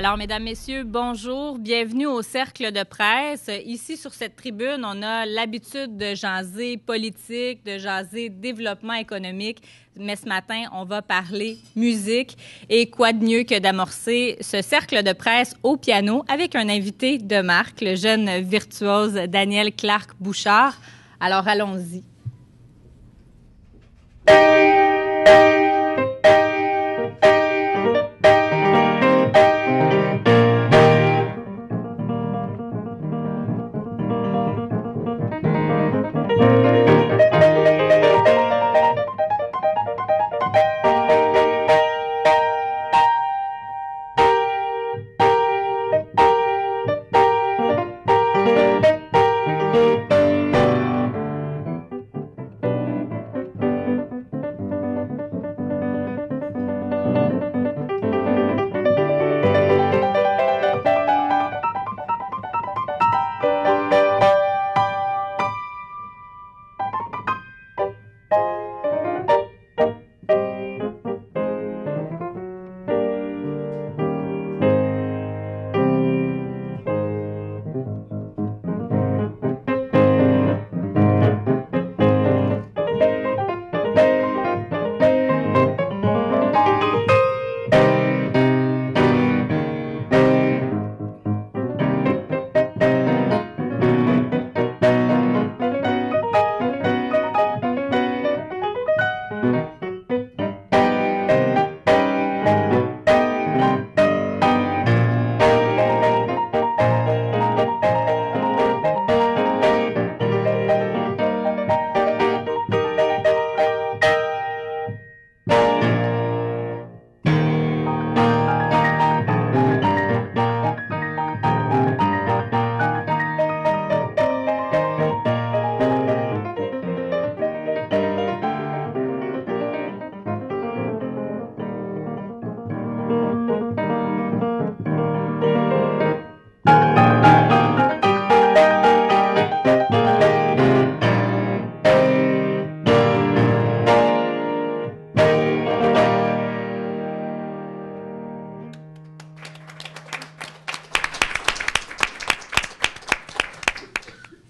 Alors, mesdames, messieurs, bonjour. Bienvenue au Cercle de presse. Ici, sur cette tribune, on a l'habitude de jaser politique, de jaser développement économique. Mais ce matin, on va parler musique. Et quoi de mieux que d'amorcer ce cercle de presse au piano avec un invité de marque, le jeune virtuose Daniel Clark-Bouchard. Alors, allons-y.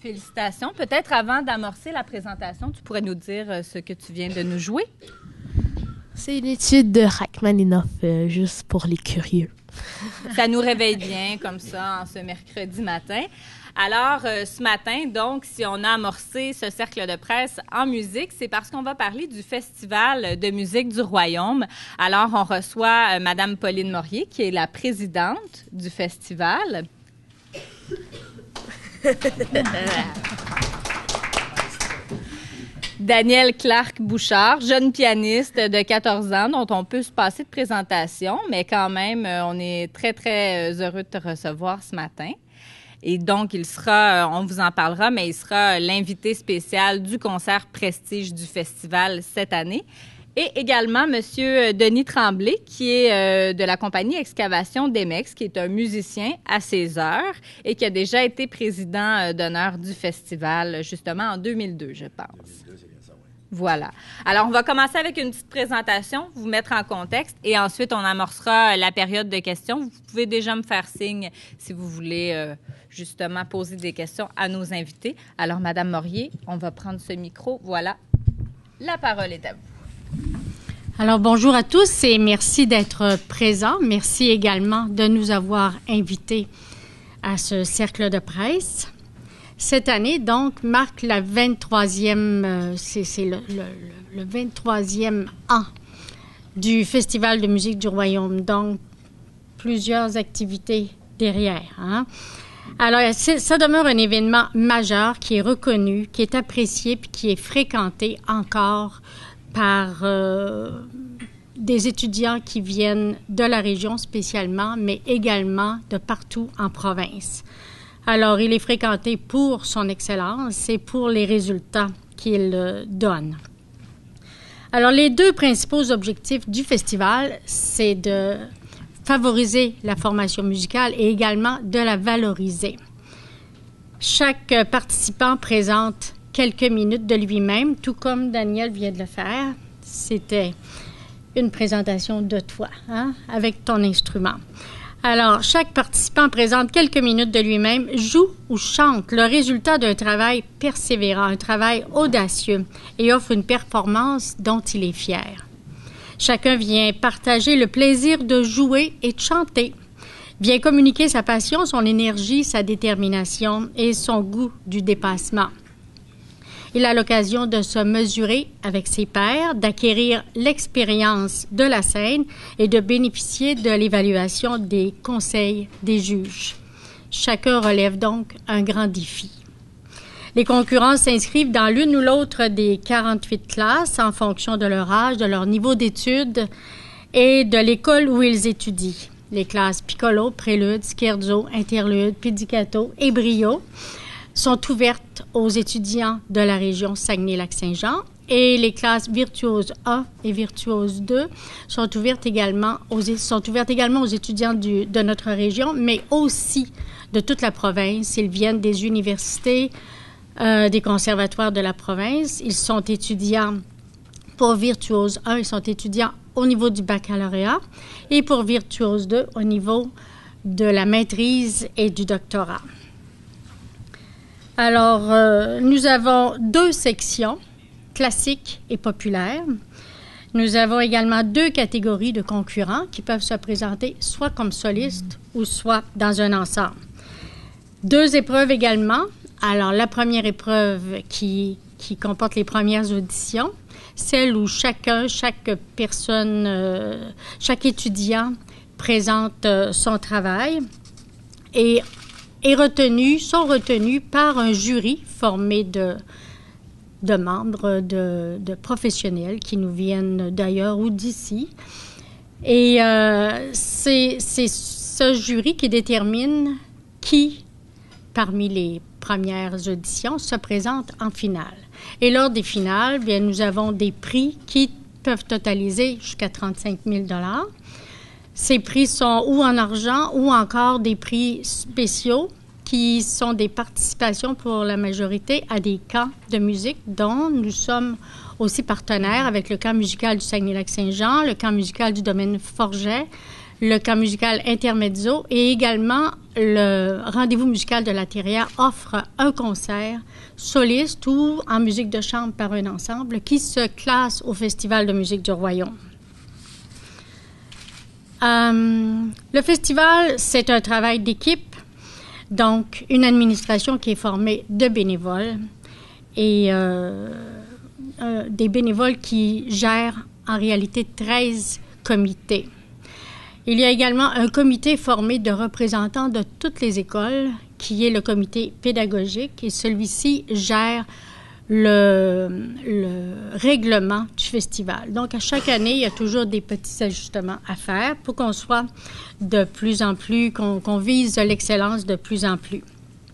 Félicitations. Peut-être avant d'amorcer la présentation, tu pourrais nous dire ce que tu viens de nous jouer? C'est une étude de Rachmaninoff, juste pour les curieux. Ça nous réveille bien, comme ça, en ce mercredi matin. Alors, ce matin, donc, si on a amorcé ce cercle de presse en musique, c'est parce qu'on va parler du Festival de musique du Royaume. Alors, on reçoit Mme Pauline Morier, qui est la présidente du festival. Daniel Clark-Bouchard, jeune pianiste de 14 ans dont on peut se passer de présentation, mais quand même, on est très, très heureux de te recevoir ce matin. Et donc, il sera, on vous en parlera, mais il sera l'invité spécial du concert Prestige du festival cette année. Et également, M. Denis Tremblay, qui est de la compagnie Excavation Demex, qui est un musicien à ses heures et qui a déjà été président d'honneur du festival, justement, en 2002, je pense. 2002, c'est bien ça, oui. Voilà. Alors, on va commencer avec une petite présentation, vous mettre en contexte, et ensuite, on amorcera la période de questions. Vous pouvez déjà me faire signe si vous voulez, justement, poser des questions à nos invités. Alors, Mme Morier, on va prendre ce micro. Voilà. La parole est à vous. Alors, bonjour à tous et merci d'être présents. Merci également de nous avoir invités à ce cercle de presse. Cette année, donc, marque la 23e, c'est le 23e an du Festival de musique du Royaume. Donc, plusieurs activités derrière, hein? Alors, ça demeure un événement majeur qui est reconnu, qui est apprécié puis qui est fréquenté encore par des étudiants qui viennent de la région spécialement, mais également de partout en province. Alors, il est fréquenté pour son excellence et pour les résultats qu'il donne. Alors, les deux principaux objectifs du festival, c'est de favoriser la formation musicale et également de la valoriser. Chaque participant présente quelques minutes de lui-même, tout comme Daniel vient de le faire. C'était une présentation de toi, hein, avec ton instrument. Alors, chaque participant présente quelques minutes de lui-même, joue ou chante le résultat d'un travail persévérant, un travail audacieux et offre une performance dont il est fier. Chacun vient partager le plaisir de jouer et de chanter, vient communiquer sa passion, son énergie, sa détermination et son goût du dépassement. Il a l'occasion de se mesurer avec ses pairs, d'acquérir l'expérience de la scène et de bénéficier de l'évaluation des conseils des juges. Chacun relève donc un grand défi. Les concurrents s'inscrivent dans l'une ou l'autre des 48 classes en fonction de leur âge, de leur niveau d'études et de l'école où ils étudient. Les classes piccolo, prélude, scherzo, interlude, pizzicato et brio sont ouvertes aux étudiants de la région Saguenay-Lac-Saint-Jean et les classes virtuose 1 et virtuose 2 sont ouvertes également aux étudiants de notre région, mais aussi de toute la province. Ils viennent des universités, des conservatoires de la province. Ils sont étudiants pour virtuose 1, ils sont étudiants au niveau du baccalauréat et pour virtuose 2 au niveau de la maîtrise et du doctorat. Alors, nous avons 2 sections, classiques et populaires. Nous avons également 2 catégories de concurrents qui peuvent se présenter soit comme solistes ou soit dans un ensemble. 2 épreuves également. Alors, la première épreuve qui comporte les premières auditions, celle où chaque étudiant présente son travail et sont retenus par un jury formé de membres, de professionnels qui nous viennent d'ailleurs ou d'ici. Et c'est ce jury qui détermine qui, parmi les premières auditions, se présente en finale. Et lors des finales, bien, nous avons des prix qui peuvent totaliser jusqu'à 35 000 $. Ces prix sont ou en argent ou encore des prix spéciaux qui sont des participations pour la majorité à des camps de musique dont nous sommes aussi partenaires avec le camp musical du Saguenay-Lac-Saint-Jean, le camp musical du domaine Forget, le camp musical Intermezzo et également le rendez-vous musical de la Terrière offre un concert soliste ou en musique de chambre par un ensemble qui se classe au Festival de musique du Royaume. Le festival, c'est un travail d'équipe, donc une administration qui est formée de bénévoles et des bénévoles qui gèrent en réalité 13 comités. Il y a également un comité formé de représentants de toutes les écoles qui est le comité pédagogique et celui-ci gère le règlement du festival. Donc, à chaque année, il y a toujours des petits ajustements à faire pour qu'on soit de plus en plus, qu'on vise l'excellence de plus en plus.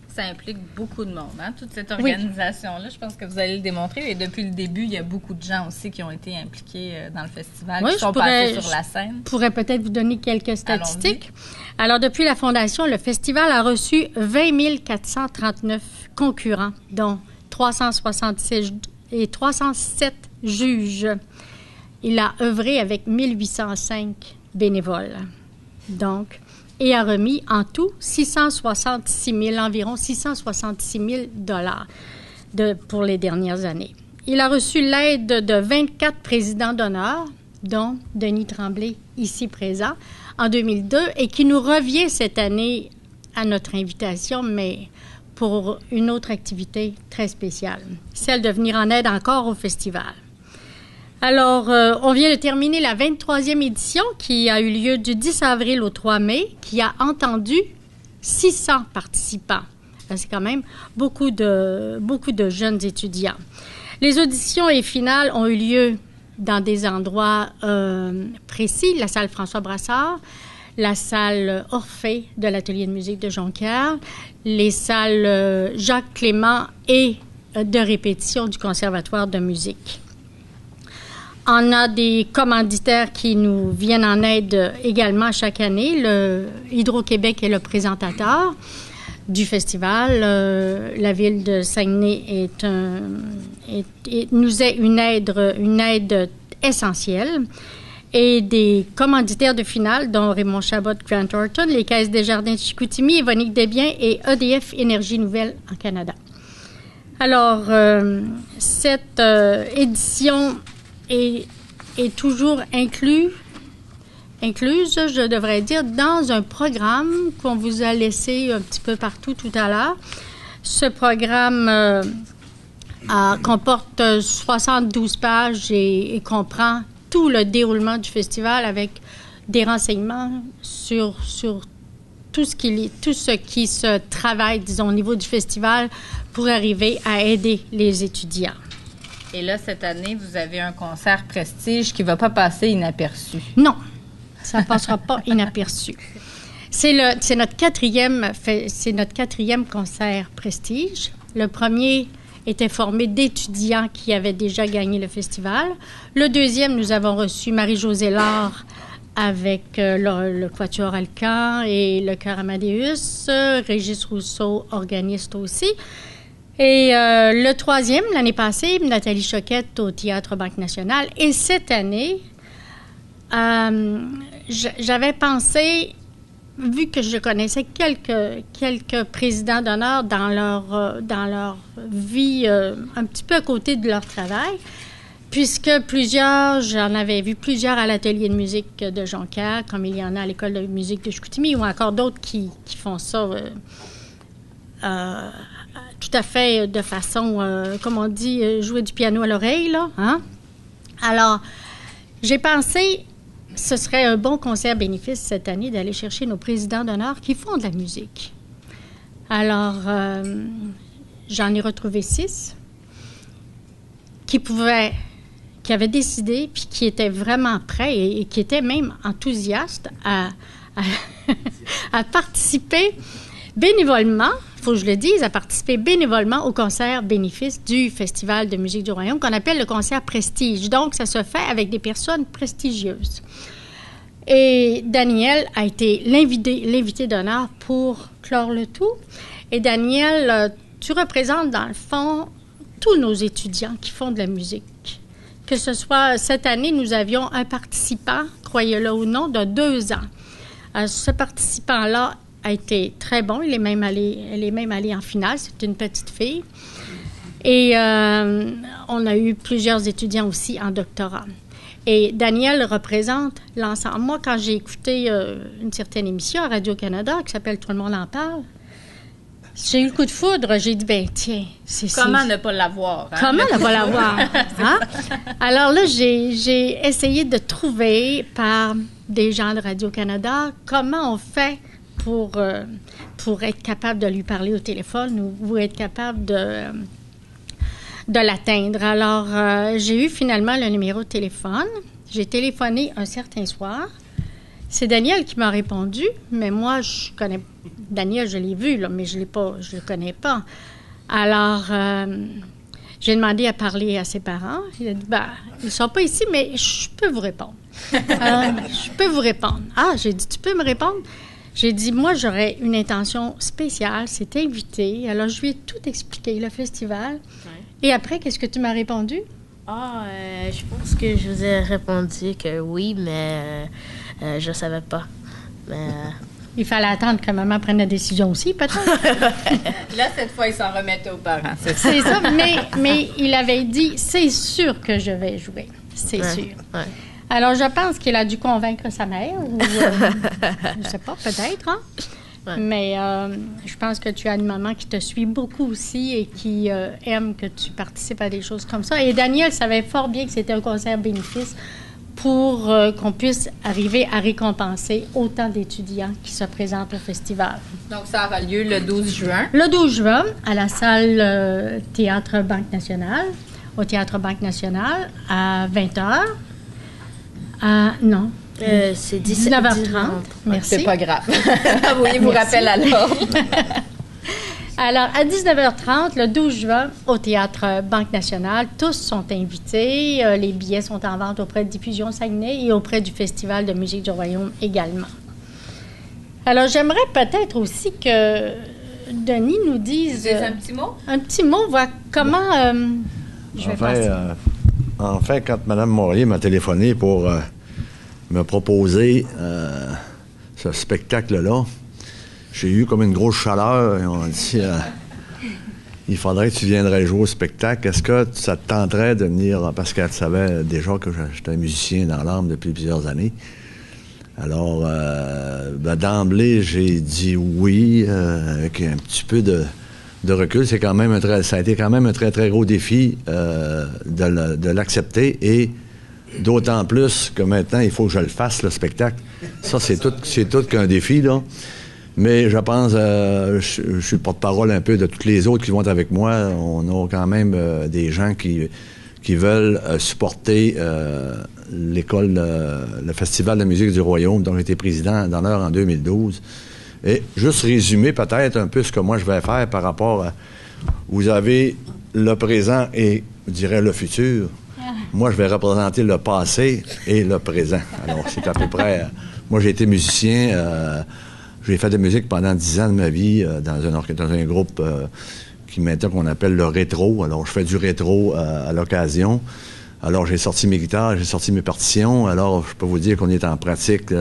Ça implique beaucoup de monde, hein, toute cette organisation-là. Oui. Je pense que vous allez le démontrer. Et depuis le début, il y a beaucoup de gens aussi qui ont été impliqués dans le festival, qui sont passés sur la scène. Je pourrais peut-être vous donner quelques statistiques. Alors, depuis la fondation, le festival a reçu 20 439 concurrents, dont 367 juges. Il a œuvré avec 1805 bénévoles. Donc, et a remis en tout environ 666 000 $ pour les dernières années. Il a reçu l'aide de 24 présidents d'honneur, dont Denis Tremblay, ici présent, en 2002, et qui nous revient cette année à notre invitation, mais pour une autre activité très spéciale, celle de venir en aide encore au festival. Alors, on vient de terminer la 23e édition qui a eu lieu du 10 avril au 3 mai, qui a entendu 600 participants. C'est quand même beaucoup de jeunes étudiants. Les auditions et finales ont eu lieu dans des endroits précis, la salle François Brassard, la salle Orphée de l'Atelier de musique de Jonquière, les salles Jacques Clément et de répétition du Conservatoire de musique. On a des commanditaires qui nous viennent en aide également chaque année. Hydro-Québec est le présentateur du festival. La ville de Saguenay nous est une aide essentielle. et des commanditaires de finale, dont Raymond Chabot, Grant Thornton, les Caisses des Jardins de Chicoutimi, Évonik Desbiens et EDF Énergie Nouvelle en Canada. Alors, cette édition est toujours incluse, je devrais dire, dans un programme qu'on vous a laissé un petit peu partout tout à l'heure. Ce programme comporte 72 pages et comprend tout le déroulement du festival avec des renseignements sur tout ce qui se travaille, disons, au niveau du festival pour arriver à aider les étudiants. Et là, cette année, vous avez un concert prestige qui ne va pas passer inaperçu. Non, ça ne passera pas inaperçu. C'est notre quatrième concert prestige. Le premier était formé d'étudiants qui avaient déjà gagné le festival. Le deuxième, nous avons reçu Marie-Josée Laure avec le Quatuor Alcan et le Chœur Amadeus, Régis Rousseau, organiste aussi. Et le troisième, l'année passée, Nathalie Choquette au Théâtre Banque Nationale. Et cette année, j'avais pensé, vu que je connaissais quelques présidents d'honneur dans leur vie, un petit peu à côté de leur travail, puisque j'en avais vu plusieurs à l'atelier de musique de Jonquière, comme il y en a à l'École de musique de Chicoutimi, ou encore d'autres qui font ça tout à fait de façon, comme on dit, jouer du piano à l'oreille, là. Hein? Alors, j'ai pensé, ce serait un bon concert bénéfice cette année d'aller chercher nos présidents d'honneur qui font de la musique. Alors, j'en ai retrouvé 6 qui avaient décidé, puis qui étaient vraiment prêts et qui étaient même enthousiastes à participer bénévolement, il faut que je le dise, à participer bénévolement au concert bénéfice du Festival de musique du Royaume, qu'on appelle le concert Prestige. Donc, ça se fait avec des personnes prestigieuses. Et Daniel a été l'invité d'honneur pour clore le tout. Et Daniel, tu représentes dans le fond tous nos étudiants qui font de la musique. Que ce soit, cette année, nous avions un participant, croyez-le ou non, de 2 ans. Ce participant-là a été très bon. Elle est même allée en finale. C'est une petite fille. Et on a eu plusieurs étudiants aussi en doctorat. Et Daniel représente l'ensemble. Moi, quand j'ai écouté une certaine émission à Radio-Canada qui s'appelle « Tout le monde en parle », j'ai eu le coup de foudre. J'ai dit, ben tiens, comment ne pas l'avoir? Hein? Comment ne pas l'avoir? Hein? Alors là, j'ai essayé de trouver par des gens de Radio-Canada comment on fait pour être capable de lui parler au téléphone ou être capable de l'atteindre. Alors, j'ai eu finalement le numéro de téléphone. J'ai téléphoné un certain soir. C'est Daniel qui m'a répondu, mais moi, je connais Daniel, je l'ai vu, là, mais je le connais pas. Alors, j'ai demandé à parler à ses parents. Il a dit, ils ne sont pas ici, mais je peux vous répondre. Je peux vous répondre. Ah, j'ai dit, tu peux me répondre? J'ai dit, moi, j'aurais une intention spéciale, c'est invité. Alors, je lui ai tout expliqué, le festival. Ouais. Et après, qu'est-ce que tu m'as répondu? Je pense que je vous ai répondu que oui, mais je ne savais pas. Mais, il fallait attendre que maman prenne la décision aussi, peut-être. Là, cette fois, il s'en remettait aux parents. C'est ça, mais il avait dit, c'est sûr que je vais jouer. C'est sûr. Ouais. Alors, je pense qu'il a dû convaincre sa mère, ou je ne sais pas, peut-être, hein? Ouais. Mais je pense que tu as une maman qui te suit beaucoup aussi et qui aime que tu participes à des choses comme ça. Et Daniel savait fort bien que c'était un concert bénéfice pour qu'on puisse arriver à récompenser autant d'étudiants qui se présentent au festival. Donc, ça aura lieu le 12 juin. Le 12 juin, à la salle Théâtre Banque Nationale, au Théâtre Banque Nationale, à 20h. Non. C'est 19h30. Merci. C'est pas grave. Oui, il vous rappelle à l'ordre. Alors, à 19h30, le 12 juin, au Théâtre Banque Nationale, tous sont invités. Les billets sont en vente auprès de Diffusion Saguenay et auprès du Festival de musique du Royaume également. Alors, j'aimerais peut-être aussi que Denis nous dise... un petit mot? Un petit mot, voir comment... En fait, quand Mme Maurier m'a téléphoné pour m'a proposé ce spectacle-là. J'ai eu comme une grosse chaleur et on m'a dit il faudrait que tu viendrais jouer au spectacle. Est-ce que ça te tenterait de venir? Parce qu'elle savait déjà que j'étais un musicien dans l'âme depuis plusieurs années. Alors, d'emblée, j'ai dit oui, avec un petit peu de recul. Ça a été quand même un très, très gros défi de l'accepter. Et d'autant plus que maintenant, il faut que je le fasse, le spectacle. Ça, c'est tout qu'un défi, là. Mais je pense, je suis porte-parole un peu de tous les autres qui vont être avec moi. On a quand même des gens qui veulent supporter l'école, le Festival de musique du Royaume, dont j'ai été président d'honneur en 2012. Et juste résumer peut-être un peu ce que moi je vais faire par rapport à... Vous avez le présent et, je dirais, le futur. Moi, je vais représenter le passé et le présent. Alors, c'est à peu près... moi, j'ai été musicien... j'ai fait de la musique pendant 10 ans de ma vie dans un groupe qui maintenant qu'on appelle le rétro. Alors, je fais du rétro à l'occasion. Alors, j'ai sorti mes guitares, j'ai sorti mes partitions. Alors, je peux vous dire qu'on est en pratique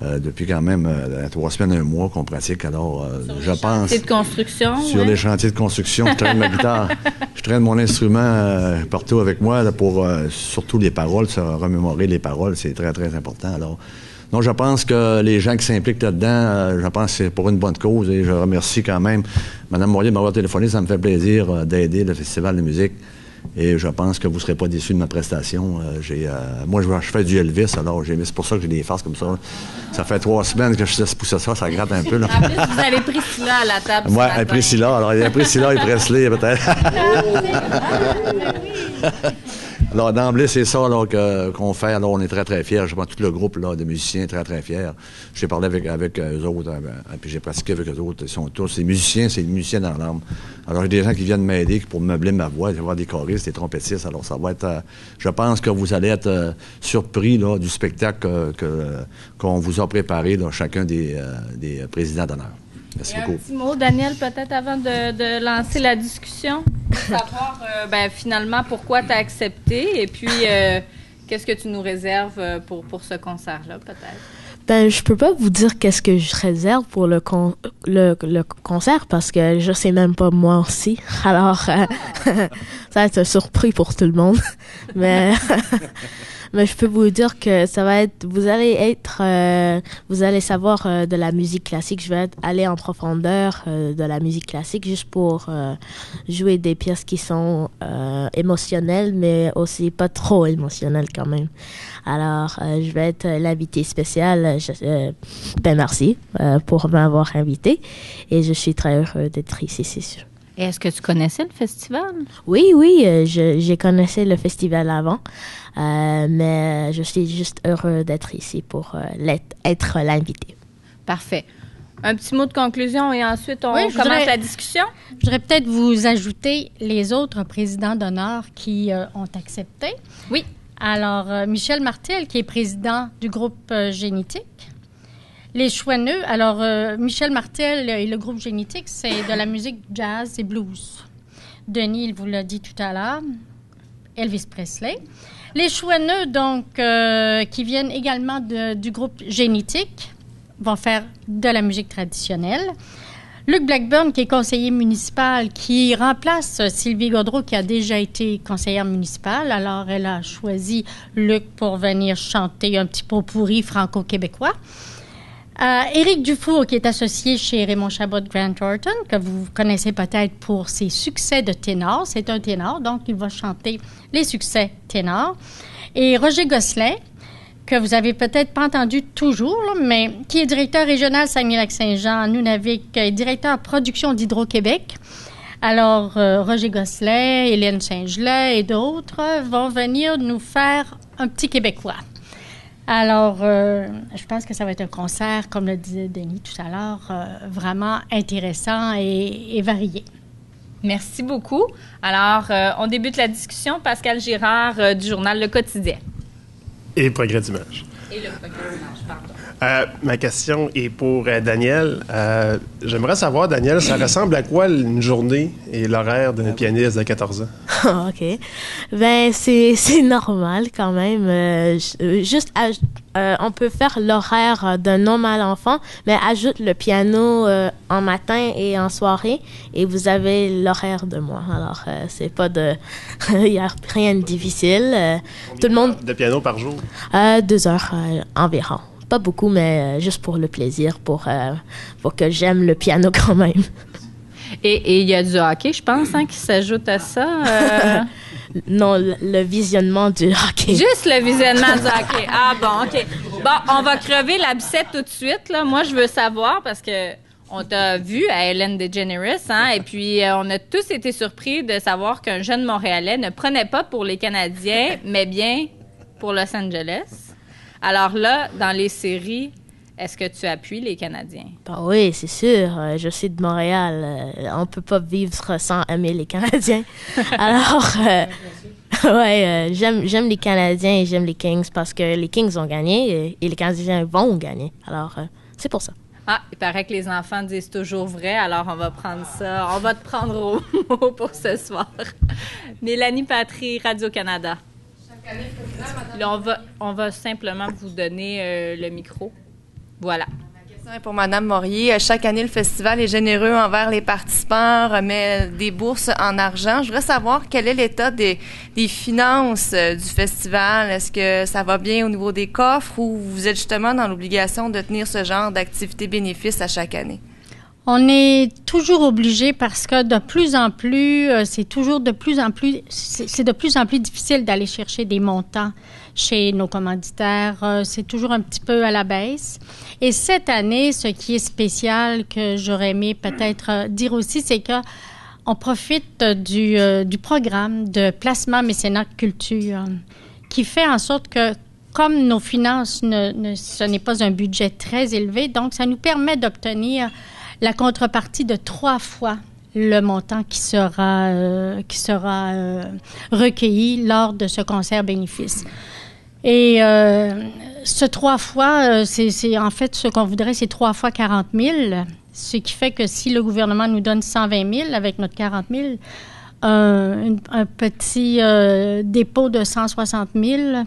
depuis quand même 3 semaines, 1 mois qu'on pratique. Alors, je pense... Sur les chantiers de construction. Sur les chantiers de construction. Je traîne ma guitare. Je traîne mon instrument partout avec moi là, pour surtout les paroles, se remémorer les paroles. C'est très, très important. Alors... Donc, je pense que les gens qui s'impliquent là-dedans, je pense que c'est pour une bonne cause et je remercie quand même Mme Maurier de m'avoir téléphoné. Ça me fait plaisir d'aider le Festival de musique et je pense que vous ne serez pas déçus de ma prestation. Moi, je fais du Elvis, alors c'est pour ça que j'ai des farces comme ça. Ça fait 3 semaines que je laisse pousser ça gratte un peu. Là. En plus, vous avez Priscilla à la table. Oui, Priscilla. Alors, il y a Priscilla et Presley, peut-être. Alors, d'emblée, c'est ça alors, qu'on fait. Alors, on est très, très fiers. Je pense tout le groupe là, de musiciens très, très fiers. J'ai parlé avec eux autres, puis j'ai pratiqué avec eux autres. Ils sont tous des musiciens, c'est des musiciens dans l'âme. Alors, j'ai des gens qui viennent m'aider pour meubler ma voix. Il va y avoir des choristes, des trompettistes. Alors, ça va être... je pense que vous allez être surpris là, du spectacle qu'on vous a préparé, là, chacun des présidents d'honneur. Merci beaucoup. Un petit mot, Daniel, peut-être avant de lancer la discussion, pour savoir finalement pourquoi tu as accepté et puis qu'est-ce que tu nous réserves pour ce concert-là, peut-être? Je peux pas vous dire qu'est-ce que je réserve pour le concert parce que je sais même pas moi aussi. Alors, ça va être surpris pour tout le monde. Mais je peux vous dire que ça va être, vous allez savoir de la musique classique. Je vais aller en profondeur de la musique classique juste pour jouer des pièces qui sont émotionnelles, mais aussi pas trop émotionnelles quand même. Alors, je vais être l'invité spécial. Merci pour m'avoir invité et je suis très heureux d'être ici, c'est sûr. Et est-ce que tu connaissais le festival? Oui, je connaissais le festival avant, mais je suis juste heureux d'être ici pour être l'invité. Parfait. Un petit mot de conclusion et ensuite on commence la discussion? Je voudrais peut-être vous ajouter les autres présidents d'honneur qui ont accepté. Oui. Alors, Michel Martel, qui est président du groupe Génétique. Les Chouineux, alors Michel Martel et le groupe Génétique, c'est de la musique jazz et blues. Denis, il vous l'a dit tout à l'heure, Elvis Presley. Les Chouineux, donc, qui viennent également du groupe Génétique, vont faire de la musique traditionnelle. Luc Blackburn, qui est conseiller municipal, qui remplace Sylvie Gaudreau, qui a déjà été conseillère municipale. Alors, elle a choisi Luc pour venir chanter un petit pot-pourri franco-québécois. Éric Dufour, qui est associé chez Raymond Chabot Grant Thornton, que vous connaissez peut-être pour ses succès de ténor. C'est un ténor, donc il va chanter les succès ténors. Et Roger Gosselin, que vous avez peut-être pas entendu toujours, là, mais qui est directeur régional Saguenay-Lac-Saint-Jean, Nunavik, et directeur production d'Hydro-Québec. Alors, Roger Gosselin, Hélène Saint-Gelais et d'autres vont venir nous faire un petit Québécois. Alors, je pense que ça va être un concert, comme le disait Denis tout à l'heure, vraiment intéressant et varié. Merci beaucoup. Alors, on débute la discussion. Pascal Girard du journal Le Quotidien. Et Progrès d'Images. Et le Progrès d'Images, pardon. Ma question est pour Daniel. J'aimerais savoir, Daniel, ça ressemble à quoi une journée et l'horaire d'une pianiste de 14 ans? OK. Ben, c'est normal quand même. On peut faire l'horaire d'un normal enfant, mais ajoute le piano en matin et en soirée, et vous avez l'horaire de moi. Alors, c'est pas de... Il n'y a rien de difficile. Tout le monde... De piano par jour? 2 heures environ. Pas beaucoup, mais juste pour le plaisir, pour que j'aime le piano quand même. Et il y a du hockey, je pense, qui s'ajoute à ça. Non, le visionnement du hockey. Juste le visionnement du hockey. Ah bon, OK. Bon, on va crever la bicette tout de suite. Là. Moi, je veux savoir parce que on t'a vu à Ellen DeGeneres, et puis on a tous été surpris de savoir qu'un jeune Montréalais ne prenait pas pour les Canadiens, mais bien pour Los Angeles. Alors là, dans les séries, est-ce que tu appuies les Canadiens? Ben oui, c'est sûr. Je suis de Montréal. On peut pas vivre sans aimer les Canadiens. Alors, j'aime les Canadiens et j'aime les Kings parce que les Kings ont gagné et les Canadiens vont gagner. Alors, c'est pour ça. Ah, il paraît que les enfants disent toujours vrai, alors on va prendre ça. On va te prendre au mot pour ce soir. Mélanie Patry, Radio-Canada. Chaque année, là, on va simplement vous donner le micro. Voilà. La question est pour Mme Morier. Chaque année, le festival est généreux envers les participants, remet des bourses en argent. Je voudrais savoir quel est l'état des finances du festival. Est-ce que ça va bien au niveau des coffres ou vous êtes justement dans l'obligation de tenir ce genre d'activité bénéfice à chaque année? On est toujours obligé parce que de plus en plus, c'est de plus en plus difficile d'aller chercher des montants chez nos commanditaires. C'est toujours un petit peu à la baisse. Et cette année, ce qui est spécial que j'aurais aimé peut-être dire aussi, c'est que on profite du programme de placement mécénat culture qui fait en sorte que comme nos finances, ce n'est pas un budget très élevé, donc ça nous permet d'obtenir la contrepartie de 3 fois le montant qui sera recueilli lors de ce concert bénéfice. Et ce 3 fois, c'est en fait ce qu'on voudrait, c'est 3 fois 40 000, ce qui fait que si le gouvernement nous donne 120 000 avec notre 40 000, un petit dépôt de 160 000,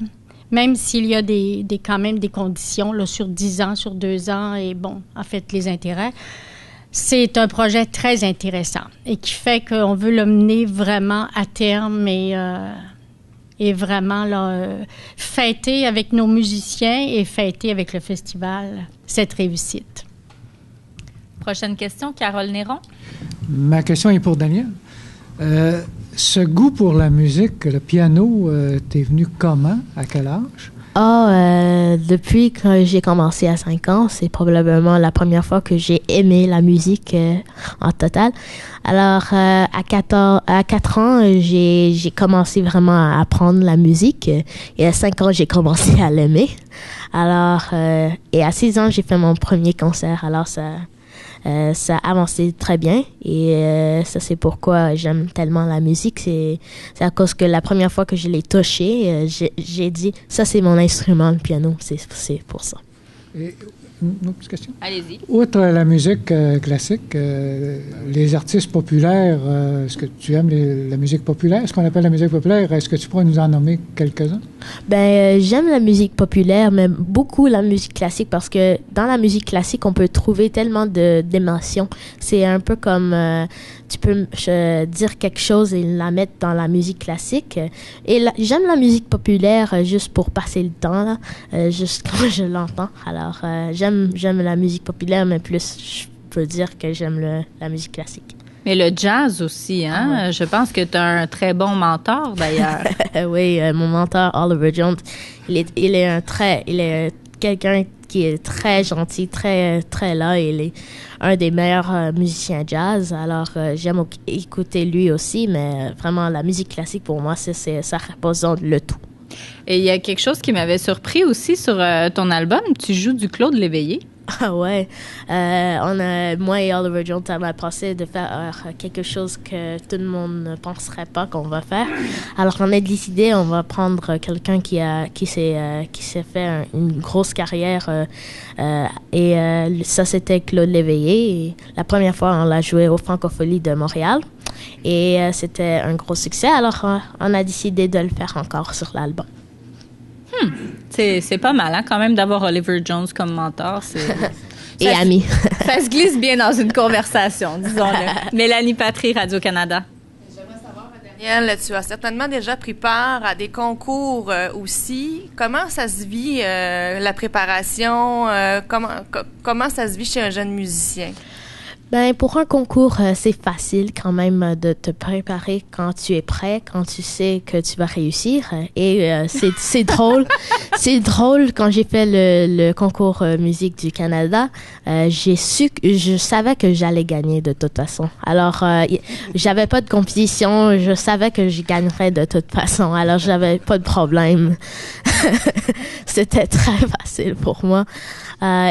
même s'il y a quand même des conditions là, sur 10 ans, sur 2 ans, et bon, en fait, les intérêts. C'est un projet très intéressant et qui fait qu'on veut le mener vraiment à terme et vraiment fêter avec nos musiciens et fêter avec le festival cette réussite. Prochaine question, Carole Néron. Ma question est pour Daniel. Ce goût pour la musique, le piano, t'es venu comment? À quel âge? Depuis que j'ai commencé à 5 ans, c'est probablement la première fois que j'ai aimé la musique en total. Alors, à 4 ans, j'ai commencé vraiment à apprendre la musique et à 5 ans, j'ai commencé à l'aimer. Alors, et à 6 ans, j'ai fait mon premier concert. Alors, ça a avancé très bien et ça, c'est pourquoi j'aime tellement la musique. C'est à cause que la première fois que je l'ai touché, j'ai dit, ça, c'est mon instrument, le piano. C'est pour ça. Et une autre question? Allez-y. Outre la musique classique, les artistes populaires, est-ce que tu aimes la musique populaire? Ce qu'on appelle la musique populaire, est-ce que tu pourrais nous en nommer quelques-uns? J'aime la musique populaire, mais beaucoup la musique classique parce que dans la musique classique, on peut trouver tellement d'émotions. C'est un peu comme tu peux dire quelque chose et la mettre dans la musique classique. Et j'aime la musique populaire juste pour passer le temps, là, juste quand je l'entends. Alors, j'aime la musique populaire, mais plus, je peux dire que j'aime la musique classique. Mais le jazz aussi, hein? Ah ouais. Je pense que tu as un très bon mentor, d'ailleurs. Oui, mon mentor, Oliver Jones, il est quelqu'un qui est très gentil, très, très là. Il est un des meilleurs musiciens jazz. Alors, j'aime écouter lui aussi, mais vraiment, la musique classique, pour moi, ça représente le tout. Et il y a quelque chose qui m'avait surpris aussi sur ton album. Tu joues du Claude Léveillé. Ah ouais. Moi et Oliver Jones, on a pensé de faire quelque chose que tout le monde ne penserait pas qu'on va faire. Alors on a décidé, on va prendre quelqu'un qui s'est fait une grosse carrière ça c'était Claude Léveillé. Et la première fois, on l'a joué au Francophonie de Montréal et c'était un gros succès. Alors on a décidé de le faire encore sur l'album. C'est pas mal, hein, quand même, d'avoir Oliver Jones comme mentor. Et ami. Ça se glisse bien dans une conversation, disons-le. Mélanie Patry, Radio-Canada. J'aimerais savoir, Daniel, tu as certainement déjà pris part à des concours aussi. Comment ça se vit, la préparation? Comment ça se vit chez un jeune musicien? Ben, pour un concours, c'est facile quand même de te préparer quand tu es prêt, quand tu sais que tu vas réussir. Et c'est drôle. C'est drôle, quand j'ai fait le concours musique du Canada, je savais que j'allais gagner de toute façon. Alors, j'avais pas de compétition, je savais que je gagnerais de toute façon. Alors, j'avais pas de problème. C'était très facile pour moi.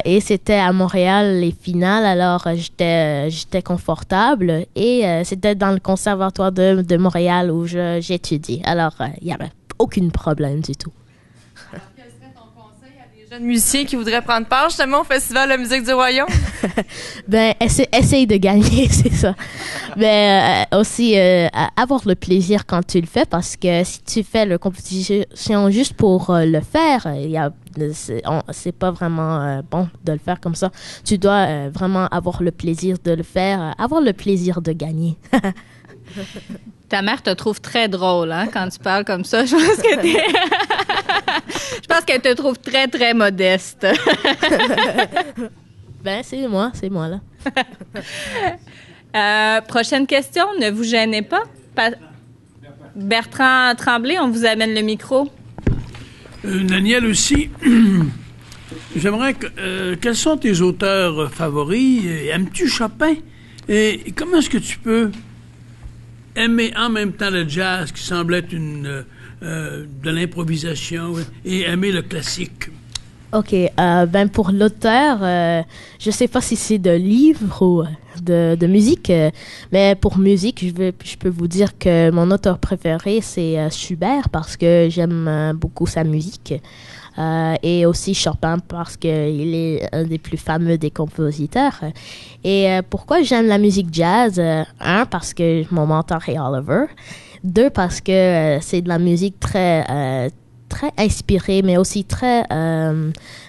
Et c'était à Montréal, les finales, alors j'étais confortable et c'était dans le conservatoire de Montréal où j'étudie. Alors, il n'y avait aucun problème du tout. Alors, quel serait ton conseil à des jeunes musiciens qui voudraient prendre part justement au Festival de la musique du Royaume? Ben, essaye de gagner, c'est ça. Mais aussi, avoir le plaisir quand tu le fais, parce que si tu fais la compétition juste pour le faire, c'est pas vraiment bon de le faire comme ça. Tu dois vraiment avoir le plaisir de le faire, avoir le plaisir de gagner. Ta mère te trouve très drôle, hein, quand tu parles comme ça. Je pense qu'elle te trouve très, très modeste. Ben, c'est moi là. Prochaine question, ne vous gênez pas. Bertrand Tremblay, on vous amène le micro. Daniel aussi, j'aimerais quels sont tes auteurs favoris? Aimes-tu Chopin? Et comment est-ce que tu peux aimer en même temps le jazz, qui semble être de l'improvisation, et aimer le classique? OK. Ben pour l'auteur, je sais pas si c'est de livre ou de musique, mais pour musique, je peux vous dire que mon auteur préféré, c'est Schubert, parce que j'aime beaucoup sa musique. Et aussi Chopin, parce qu'il est un des plus fameux des compositeurs. Et pourquoi j'aime la musique jazz? Un, parce que mon mentor est Oliver. Deux, parce que c'est de la musique très inspirée, mais aussi très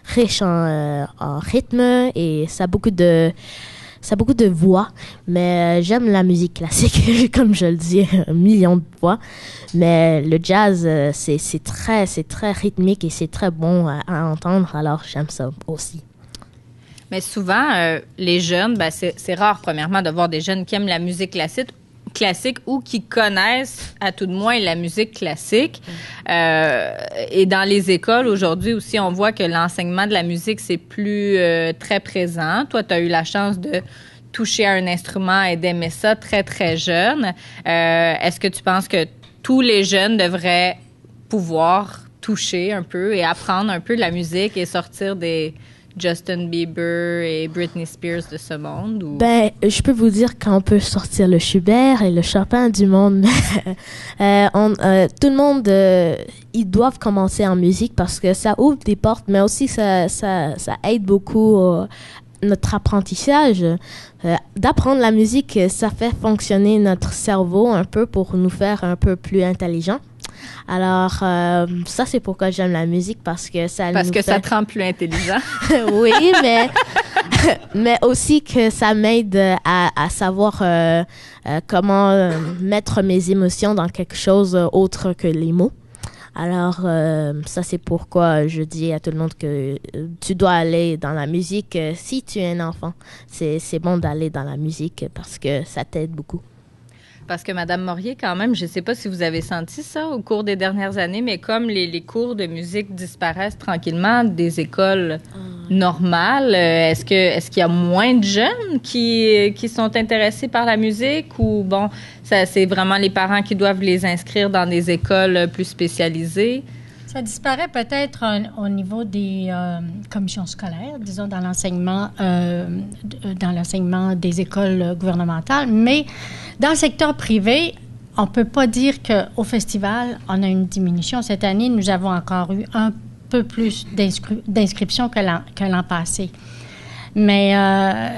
riche en rythme, et ça a beaucoup de voix. Mais j'aime la musique classique, comme je le dis un million de fois. Mais le jazz, c'est très rythmique et c'est très bon à entendre. Alors, j'aime ça aussi. Mais souvent, les jeunes, ben c'est rare, premièrement, de voir des jeunes qui aiment la musique classique ou qui connaissent à tout de moins la musique classique. Et dans les écoles, aujourd'hui aussi, on voit que l'enseignement de la musique, c'est plus très présent. Toi, tu as eu la chance de toucher à un instrument et d'aimer ça très, très jeune. Est-ce que tu penses que tous les jeunes devraient pouvoir toucher un peu et apprendre un peu de la musique et sortir des Justin Bieber et Britney Spears de ce monde? Ou... Ben, je peux vous dire qu'on peut sortir le Schubert et le Chopin du monde. Tout le monde, ils doivent commencer en musique parce que ça ouvre des portes, mais aussi ça aide beaucoup notre apprentissage. D'apprendre la musique, ça fait fonctionner notre cerveau un peu pour nous faire un peu plus intelligents. Alors, ça, c'est pourquoi j'aime la musique, parce que ça ça te rend plus intelligent. Oui, mais aussi que ça m'aide à savoir comment mettre mes émotions dans quelque chose autre que les mots. Alors, ça, c'est pourquoi je dis à tout le monde que tu dois aller dans la musique. Si tu es un enfant, c'est bon d'aller dans la musique parce que ça t'aide beaucoup. Parce que Madame Morier, quand même, je ne sais pas si vous avez senti ça au cours des dernières années, mais comme les cours de musique disparaissent tranquillement des écoles normales, est-ce qu'il y a moins de jeunes qui sont intéressés par la musique, ou bon, ça, c'est vraiment les parents qui doivent les inscrire dans des écoles plus spécialisées? Ça disparaît peut-être au niveau des commissions scolaires, disons dans l'enseignement des écoles gouvernementales, mais dans le secteur privé, on ne peut pas dire qu'au festival, on a une diminution. Cette année, nous avons encore eu un peu plus d'inscriptions que l'an passé. Mais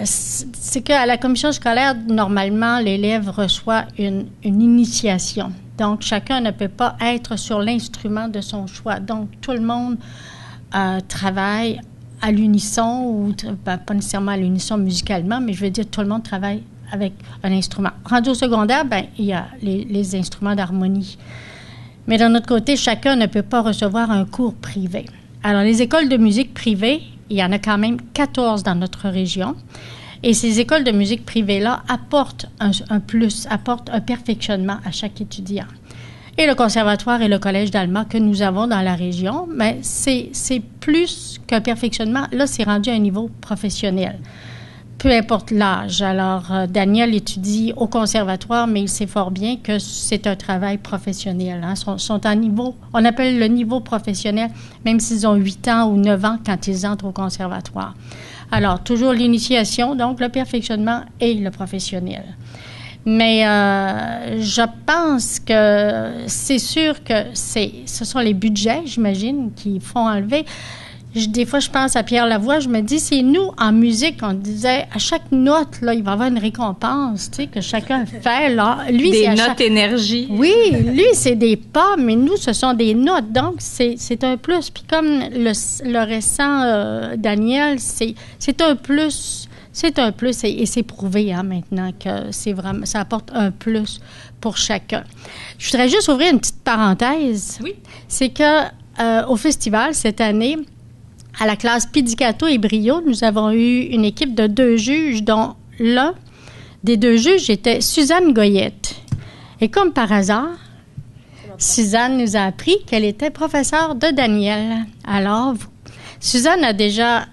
c'est qu'à la commission scolaire, normalement, l'élève reçoit une initiation. Donc, chacun ne peut pas être sur l'instrument de son choix. Donc, tout le monde travaille à l'unisson, ou pas nécessairement à l'unisson musicalement, mais je veux dire, tout le monde travaille avec un instrument. Rendu au secondaire, bien, il y a les instruments d'harmonie. Mais d'un autre côté, chacun ne peut pas recevoir un cours privé. Alors, les écoles de musique privées, il y en a quand même 14 dans notre région. Et ces écoles de musique privées-là apportent un plus, apportent un perfectionnement à chaque étudiant. Et le conservatoire et le collège d'Alma que nous avons dans la région, mais c'est plus qu'un perfectionnement. Là, c'est rendu à un niveau professionnel. Peu importe l'âge. Alors, Daniel étudie au conservatoire, mais il sait fort bien que c'est un travail professionnel. Hein. Sont à niveau, on appelle le niveau professionnel, même s'ils ont 8 ans ou 9 ans quand ils entrent au conservatoire. Alors, toujours l'initiation, donc le perfectionnement et le professionnel. Mais je pense que c'est sûr que ce sont les budgets, j'imagine, qui font enlever. Des fois, je pense à Pierre Lavoie, je me dis, c'est nous, en musique, on disait, à chaque note, là, il va y avoir une récompense, tu sais, que chacun fait, là. Lui, des notes énergie. Oui, lui, c'est des pas, mais nous, ce sont des notes, donc c'est un plus. Puis comme le récent Daniel, c'est un plus. C'est un plus, et c'est prouvé maintenant que c'est vraiment, ça apporte un plus pour chacun. Je voudrais juste ouvrir une petite parenthèse. Oui. C'est que au festival, cette année, à la classe Pizzicato et Brio, nous avons eu une équipe de 2 juges, dont l'un des 2 juges était Suzanne Goyette. Et comme par hasard, Suzanne nous a appris qu'elle était professeure de Daniel. Alors, Suzanne a déjà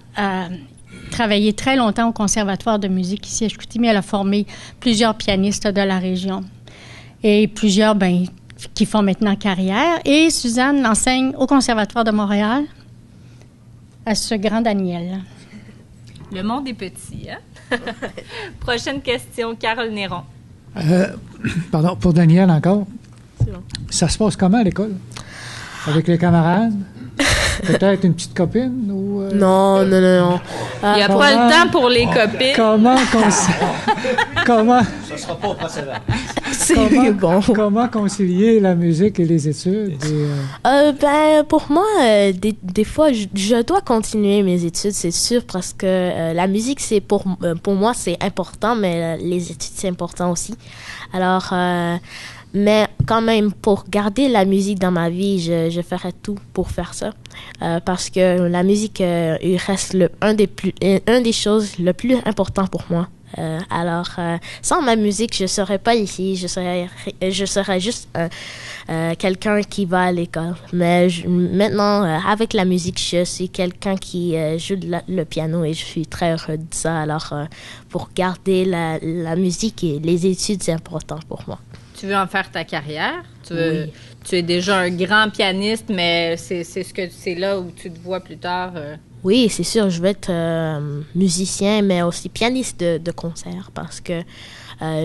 travaillé très longtemps au Conservatoire de musique ici à Chicoutimi. Elle a formé plusieurs pianistes de la région et plusieurs qui font maintenant carrière. Et Suzanne enseigne au Conservatoire de Montréal à ce grand Daniel. Le monde est petit, hein? Prochaine question, Carole Néron. Pardon, pour Daniel encore. C'est bon. Ça se passe comment à l'école? Avec les camarades? Peut-être une petite copine? Ou, Non. Il n'y a pas le temps pour les copines. Comment Ça ne sera pas au procédé. C'est bon. Comment concilier la musique et les études? Pour moi, des fois, je dois continuer mes études, c'est sûr, parce que la musique, c'est pour moi, c'est important, mais les études, c'est important aussi. Alors, mais quand même, pour garder la musique dans ma vie, je ferai tout pour faire ça. Parce que la musique, il reste un des choses le plus important pour moi. Alors, sans ma musique, je serais pas ici. Je serais juste quelqu'un qui va à l'école. Mais maintenant, avec la musique, je suis quelqu'un qui joue le piano et je suis très heureux de ça. Alors, pour garder la musique et les études, c'est important pour moi. Tu veux en faire ta carrière? Oui. Tu es déjà un grand pianiste, mais c'est là où tu te vois plus tard. Oui, c'est sûr, je vais être musicien, mais aussi pianiste de concert parce que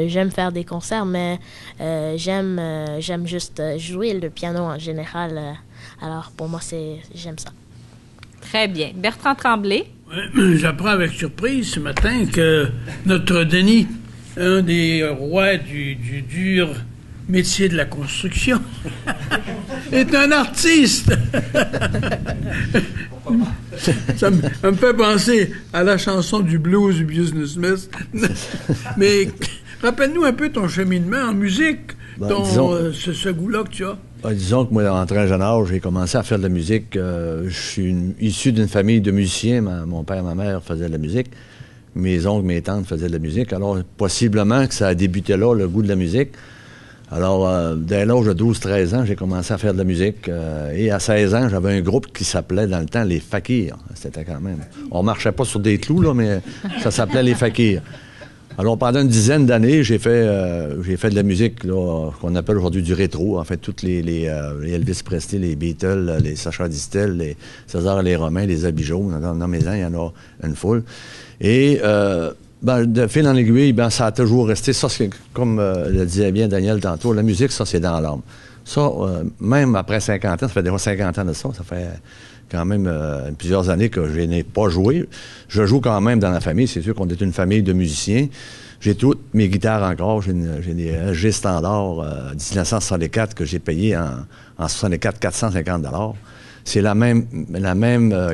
j'aime faire des concerts, mais j'aime juste jouer le piano en général. Alors, pour moi, j'aime ça. Très bien. Bertrand Tremblay? J'apprends avec surprise ce matin que notre Denis, un des rois du dur métier de la construction, est un artiste. Ça me fait penser à la chanson du blues du businessman. Mais rappelle-nous un peu ton cheminement en musique, ce goût-là que tu as. Disons que moi, en très jeune âge, j'ai commencé à faire de la musique. Je suis issu d'une famille de musiciens. Mon père et ma mère faisaient de la musique. Mes oncles, mes tantes faisaient de la musique. Alors, possiblement que ça a débuté là, le goût de la musique. Alors, dès l'âge de 12-13 ans, j'ai commencé à faire de la musique. Et à 16 ans, j'avais un groupe qui s'appelait, dans le temps, les Fakirs. C'était quand même... On marchait pas sur des clous, là, mais ça s'appelait les Fakirs. Alors, pendant une dizaine d'années, j'ai fait de la musique là, qu'on appelle aujourd'hui du rétro. En fait, toutes les Elvis Presley, les Beatles, les Sacha Distel, les César et les Romains, les Habits jaunes, nommez-en, il y en a une foule. Et de fil en aiguille, ça a toujours resté. Ça, comme le disait bien Daniel tantôt, la musique, ça, c'est dans l'âme. Ça, même après 50 ans, ça fait déjà 50 ans de ça, ça fait quand même plusieurs années que je n'ai pas joué. Je joue quand même dans la famille. C'est sûr qu'on est une famille de musiciens. J'ai toutes mes guitares encore. J'ai des LG standards 1964 que j'ai payé en 64 450 $. C'est la même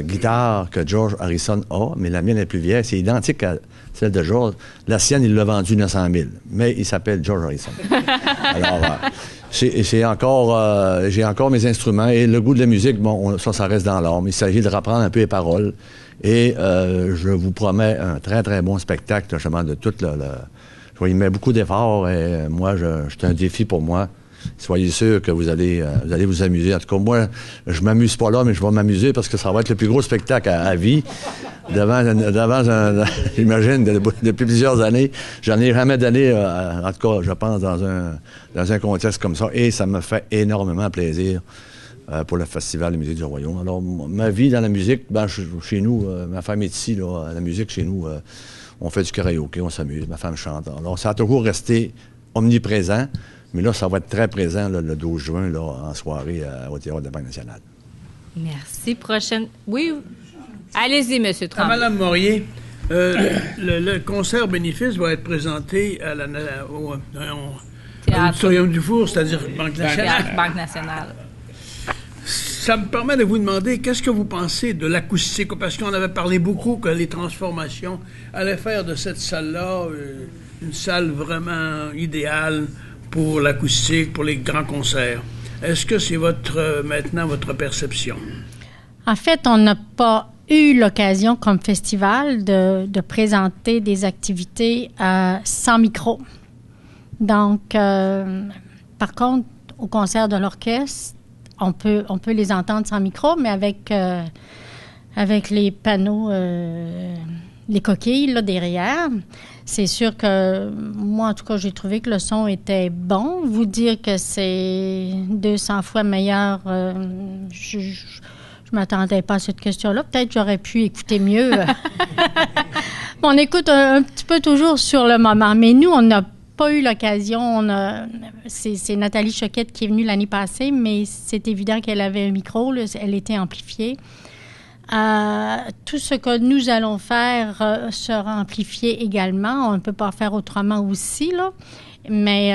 guitare que George Harrison a, mais la mienne est plus vieille. C'est identique à celle de George. La sienne, il l'a vendue 900 000, mais il s'appelle George Harrison. Alors, j'ai encore mes instruments et le goût de la musique, ça reste dans l'âme. Il s'agit de reprendre un peu les paroles et je vous promets un très, très bon spectacle, justement, de tout je vais y mettre beaucoup d'efforts et moi, c'est un défi pour moi. Soyez sûr que vous allez vous amuser. En tout cas, moi, je m'amuse pas là, mais je vais m'amuser parce que ça va être le plus gros spectacle à vie. Devant j'imagine, depuis plusieurs années. J'en ai jamais donné, en tout cas, je pense, dans un contexte comme ça. Et ça me fait énormément plaisir pour le Festival de musique du Royaume. Alors, ma vie dans la musique, chez nous, ma femme est ici, là, la musique chez nous, on fait du karaoké, on s'amuse, ma femme chante. Alors, ça a toujours resté omniprésent. Mais là, ça va être très présent le 12 juin, là, en soirée au Théâtre de la Banque nationale. Merci. Prochaine. Oui. Allez-y, M. Tremblay. Madame Morier, le concert bénéfice va être présenté à au Auditorium du Four, c'est-à-dire Banque nationale. Banque nationale. Ça me permet de vous demander, qu'est-ce que vous pensez de l'acoustique? Parce qu'on avait parlé beaucoup que les transformations allaient faire de cette salle-là une salle vraiment idéale pour l'acoustique, pour les grands concerts. Est-ce que c'est maintenant votre perception? En fait, on n'a pas eu l'occasion, comme festival, de présenter des activités sans micro. Donc, par contre, au concert de l'orchestre, on peut les entendre sans micro, mais avec les panneaux, les coquilles là, derrière. C'est sûr que moi, en tout cas, j'ai trouvé que le son était bon. Vous dire que c'est 200 fois meilleur, je m'attendais pas à cette question-là. Peut-être j'aurais pu écouter mieux. On écoute un petit peu toujours sur le moment. Mais nous, on n'a pas eu l'occasion. C'est Nathalie Choquette qui est venue l'année passée, mais c'est évident qu'elle avait un micro. Là, elle était amplifiée. Tout ce que nous allons faire sera amplifié également. On ne peut pas faire autrement aussi, là. Mais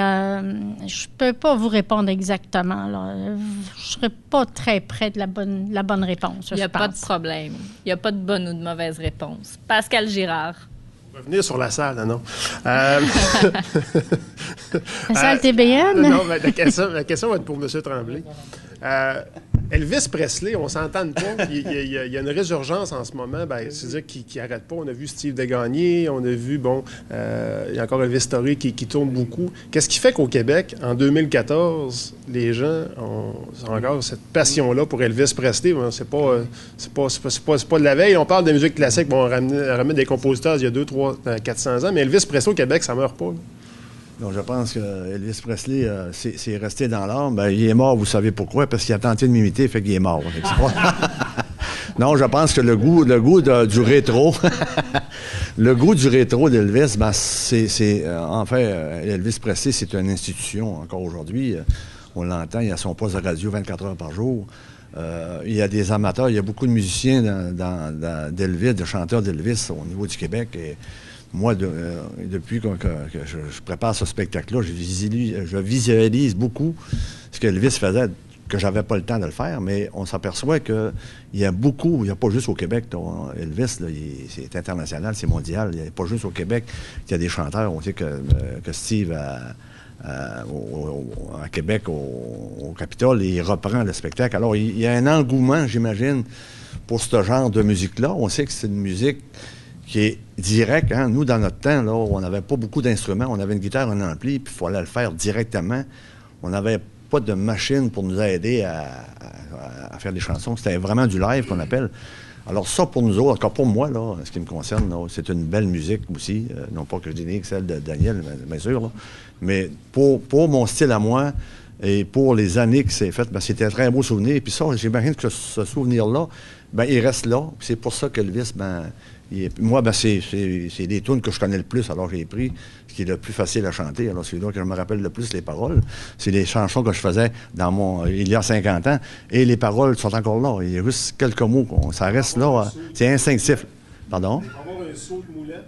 je ne peux pas vous répondre exactement. Là. Je ne serai pas très près de la bonne réponse. Il n'y a pas de problème. Il n'y a pas de bonne ou de mauvaise réponse. Pascal Girard. Revenir sur la salle, non? La salle TBN? Non, mais la question va être pour M. Tremblay. Elvis Presley, on s'entend pas. Il y a une résurgence en ce moment, c'est-à-dire qui n'arrête pas. On a vu Steve Degagné, on a vu, il y a encore Elvis Story qui tourne beaucoup. Qu'est-ce qui fait qu'au Québec, en 2014, les gens ont encore cette passion-là pour Elvis Presley? C'est pas de la veille. On parle de musique classique, on ramène des compositeurs il y a 200, 300, 400 ans, mais Elvis Presley au Québec, ça meurt pas. Là. Donc, je pense que Elvis Presley, c'est resté dans l'âme. Il est mort, vous savez pourquoi? Parce qu'il a tenté de m'imiter, fait qu'il est mort. Non, je pense que le goût du rétro, le goût du rétro d'Elvis, en fait, Elvis Presley, c'est une institution encore aujourd'hui. On l'entend, il a son poste de radio 24 heures par jour. Il y a des amateurs, il y a beaucoup de musiciens d'Elvis, de chanteurs d'Elvis au niveau du Québec. Et moi, depuis que je prépare ce spectacle-là, je visualise beaucoup ce qu'Elvis faisait, que j'avais pas le temps de le faire, mais on s'aperçoit qu'il y a beaucoup, il n'y a pas juste au Québec. Elvis, là, c'est international, c'est mondial. Il n'y a pas juste au Québec qu'il y a des chanteurs. On sait que Steve, à Québec, au Capitole, il reprend le spectacle. Alors, il y a un engouement, j'imagine, pour ce genre de musique-là. On sait que c'est une musique qui est direct. Hein? Nous, dans notre temps, là, on n'avait pas beaucoup d'instruments. On avait une guitare, un ampli, puis il fallait le faire directement. On n'avait pas de machine pour nous aider à faire des chansons. C'était vraiment du live qu'on appelle. Alors ça, pour nous autres, encore pour moi, là, ce qui me concerne, là, c'est une belle musique aussi. Non pas que je dénigre celle de Daniel, bien sûr, là. Mais pour mon style à moi et pour les années que c'est fait, ben, c'était un très beau souvenir. Puis ça, j'imagine que ce souvenir-là, ben, il reste là. Puis c'est pour ça qu'Elvis, ben, moi, ben, c'est des tunes que je connais le plus. Alors j'ai pris ce qui est le plus facile à chanter. Alors celui-là que je me rappelle le plus les paroles, c'est les chansons que je faisais il y a 50 ans. Et les paroles sont encore là. Il y a juste quelques mots. Ça reste là. C'est instinctif. Pardon? Il va avoir un saut de moulette.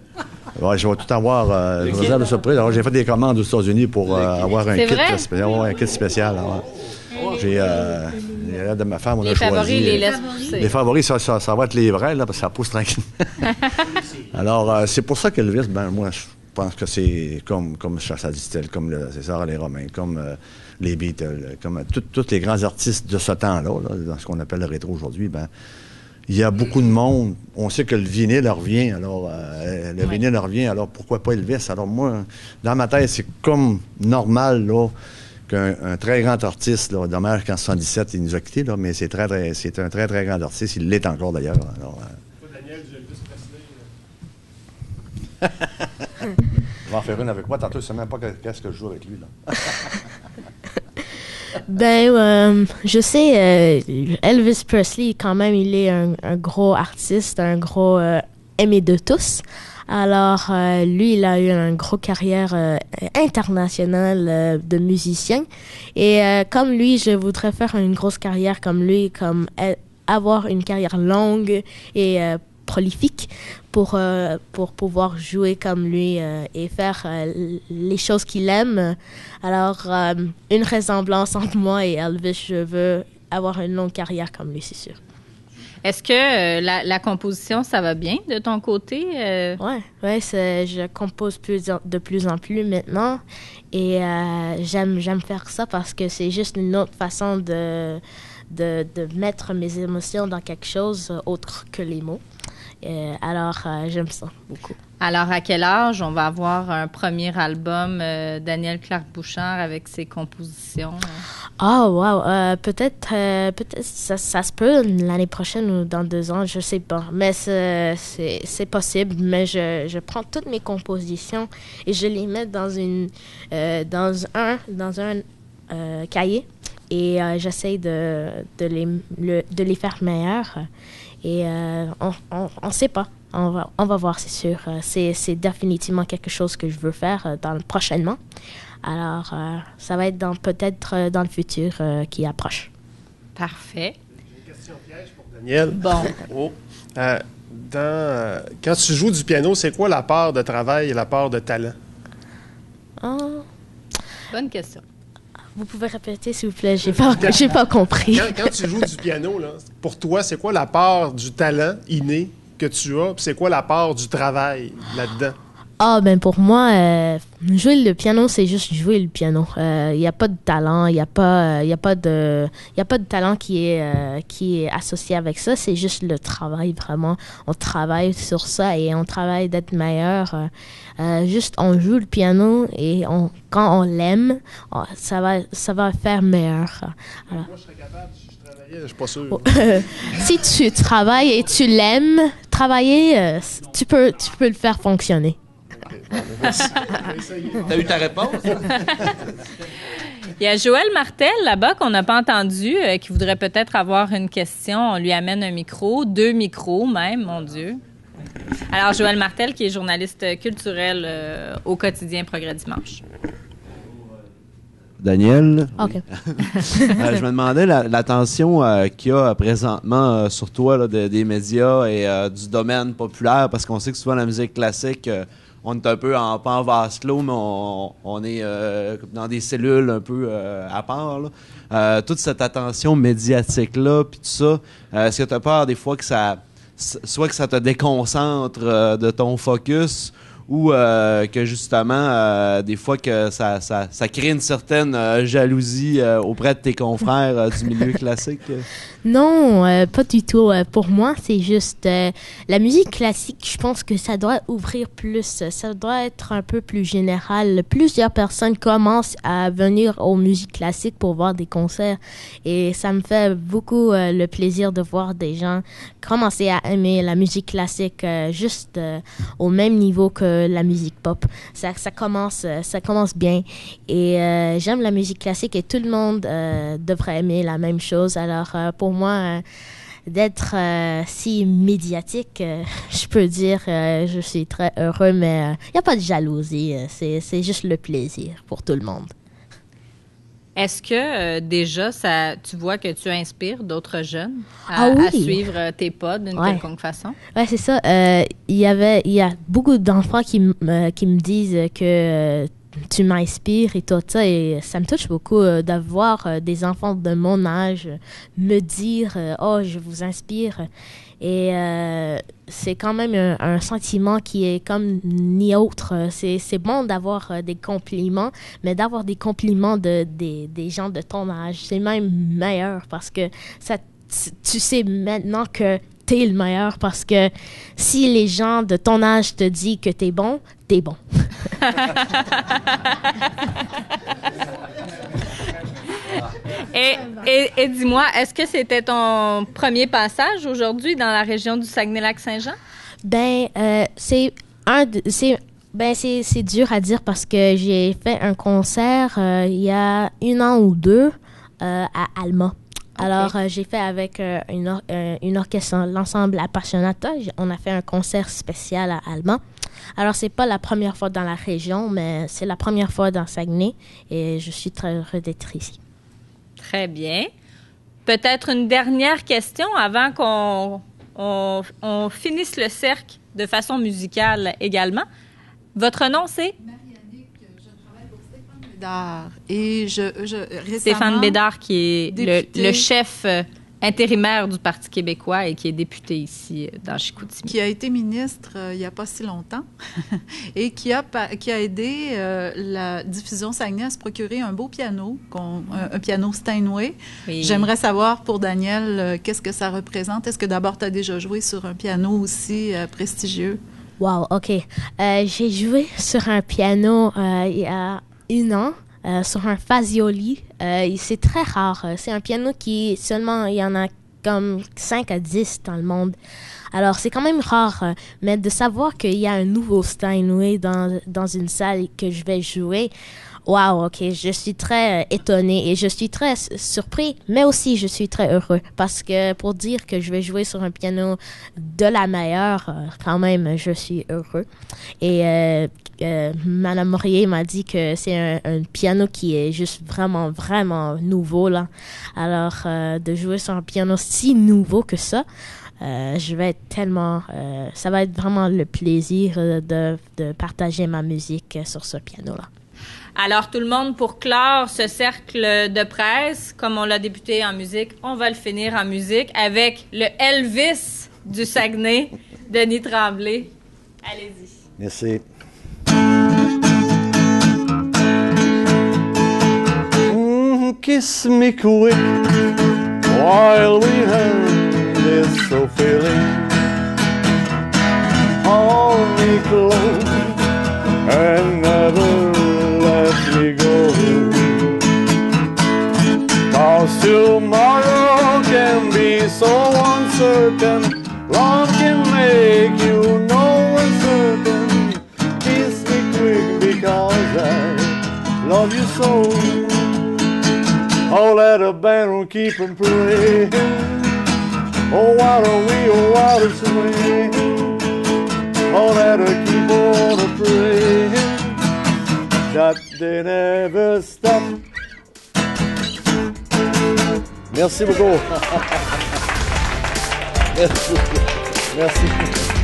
Ouais, je vais tout avoir. Je réserve de surprise. Alors j'ai fait des commandes aux États-Unis pour avoir un kit spécial. Alors, j'ai l'aide de ma femme, on a choisi. Les favoris, les laisse pousser. Les favoris, ça va être les vrais, là, parce que ça pousse tranquille. Alors, c'est pour ça qu'Elvis, ben, moi, je pense que c'est comme ça dit-elle, comme le César et les Romains, comme les Beatles, comme tous les grands artistes de ce temps-là, là, dans ce qu'on appelle le rétro aujourd'hui, ben, il y a beaucoup de monde. On sait que le vinyle revient, alors le vinyle revient, alors pourquoi pas Elvis? Alors moi, dans ma tête, c'est comme normal, là, qu'un très grand artiste, là, dommage qu'en 77, il nous a quittés, là, mais c'est un très, très grand artiste. Il l'est encore, d'ailleurs. Alors, Daniel, du Elvis Presley. Je vais en faire une avec moi. Tantôt, je ne sais même pas qu'est-ce que je joue avec lui, là. Je sais, Elvis Presley, quand même, il est un gros artiste, un gros aimé de tous. Alors, lui, il a eu une grosse carrière internationale de musicien. Et comme lui, je voudrais faire une grosse carrière comme lui, avoir une carrière longue et prolifique pour pouvoir jouer comme lui et faire les choses qu'il aime. Alors, une ressemblance entre moi et Elvis, je veux avoir une longue carrière comme lui, c'est sûr. Est-ce que la composition, ça va bien de ton côté? Ouais, je compose de plus en plus maintenant et j'aime faire ça parce que c'est juste une autre façon de mettre mes émotions dans quelque chose autre que les mots. Alors, j'aime ça beaucoup. Alors, à quel âge on va avoir un premier album Daniel Clark-Bouchard avec ses compositions? Peut-être ça se peut l'année prochaine ou dans 2 ans, je sais pas. Mais c'est possible. Mais je prends toutes mes compositions et je les mets dans un cahier et j'essaie de les faire meilleurs. Et on sait pas. On va voir, c'est sûr. C'est définitivement quelque chose que je veux faire prochainement. Alors, ça va être peut-être dans le futur qui approche. Parfait. J'ai une question piège pour Daniel. Bon. Quand tu joues du piano, c'est quoi la part de travail et la part de talent? Bonne question. Vous pouvez répéter, s'il vous plaît? J'ai pas compris. Quand tu joues du piano, là, pour toi, c'est quoi la part du talent inné que tu as, puis c'est quoi la part du travail là-dedans? Pour moi, jouer le piano, c'est juste jouer le piano. Il n'y a pas de talent, il y a pas de talent qui est associé avec ça. C'est juste le travail, vraiment. On travaille sur ça et on travaille d'être meilleur. Juste, on joue le piano et quand on l'aime, ça va faire meilleur. Moi, je serais capable si je travaillais, je suis pas sûr. Si tu travailles et tu l'aimes, travailler, tu peux le faire fonctionner. T'as eu ta réponse? Il y a Joël Martel, là-bas, qu'on n'a pas entendu, qui voudrait peut-être avoir une question. On lui amène un micro, 2 micros même, mon Dieu. Alors, Joël Martel, qui est journaliste culturel au quotidien Progrès Dimanche. Daniel? OK. Je me demandais l'attention qu'il y a présentement sur toi là, des médias et du domaine populaire, parce qu'on sait que souvent la musique classique, on est un peu pas en vase clos, mais on est dans des cellules un peu à part. Là. Toute cette attention médiatique-là, puis tout ça, est-ce que tu as peur des fois que ça te déconcentre de ton focus, ou que justement, des fois, que ça crée une certaine jalousie auprès de tes confrères du milieu classique? Non, pas du tout. Pour moi, c'est juste la musique classique. Je pense que ça doit ouvrir plus. Ça doit être un peu plus général. Plusieurs personnes commencent à venir aux musiques classiques pour voir des concerts. Et ça me fait beaucoup le plaisir de voir des gens commencer à aimer la musique classique juste au même niveau que la musique pop. Ça commence bien. Et j'aime la musique classique et tout le monde devrait aimer la même chose. Alors, pour moi, d'être si médiatique, je peux dire, je suis très heureux, mais il n'y a pas de jalousie. C'est juste le plaisir pour tout le monde. Est-ce que déjà, tu vois que tu inspires d'autres jeunes à suivre tes pas d'une quelconque façon? Oui, c'est ça. Il y a beaucoup d'enfants qui me disent que tu m'inspires et tout ça, et ça me touche beaucoup d'avoir des enfants de mon âge me dire « Oh, je vous inspire ». Et c'est quand même un sentiment qui est comme ni autre. C'est bon d'avoir des compliments, mais d'avoir des compliments des gens de ton âge, c'est même meilleur parce que tu sais maintenant que t'es le meilleur, parce que si les gens de ton âge te disent que t'es bon, t'es bon. Et dis-moi, est-ce que c'était ton premier passage aujourd'hui dans la région du Saguenay-Lac-Saint-Jean? C'est dur à dire parce que j'ai fait un concert il y a 1 an ou 2 à Alma. Alors, j'ai fait avec une orchestre, l'ensemble Appassionata. On a fait un concert spécial à Alma. Alors, c'est pas la première fois dans la région, mais c'est la première fois dans Saguenay et je suis très heureux d'être ici. Très bien. Peut-être une dernière question avant qu'on finisse le cercle de façon musicale également. Votre nom, c'est? Marie-Annick, je travaille pour Stéphane Bédard. Et récemment, Stéphane Bédard, qui est le chef intérimaire du Parti québécois et qui est député ici dans Chicoutimi. Qui a été ministre il n'y a pas si longtemps et qui a aidé la diffusion Saguenay à se procurer un beau piano, un piano Steinway. Oui. J'aimerais savoir pour Daniel, qu'est-ce que ça représente? Est-ce que d'abord tu as déjà joué sur un piano aussi prestigieux? Wow, OK. J'ai joué sur un piano il y a 1 an. Sur un Fazioli. C'est très rare. C'est un piano qui seulement, il y en a comme 5 à 10 dans le monde. Alors, c'est quand même rare. Mais de savoir qu'il y a un nouveau Steinway dans une salle que je vais jouer, wow, OK, je suis très étonnée et je suis très surpris, mais aussi je suis très heureux parce que pour dire que je vais jouer sur un piano de la meilleure, quand même, je suis heureux. Et Madame Morier m'a dit que c'est un piano qui est juste vraiment, vraiment nouveau, là. Alors, de jouer sur un piano si nouveau que ça, je vais être tellement... ça va être vraiment le plaisir de partager ma musique sur ce piano-là. Alors, tout le monde, pour clore ce cercle de presse, comme on l'a débuté en musique, on va le finir en musique avec le Elvis du Saguenay, Denis Tremblay. Allez-y. Merci. Kiss me quick while we have this so feeling. Hold me close and never let me go. 'Cause tomorrow can be so uncertain. Love can make you know uncertain. Kiss me quick because I love you so. Oh, let a band keep on praying. Oh, what a we, oh, what a swing. Oh, let her keep on praying that they never stop. Merci beaucoup. Merci. Merci.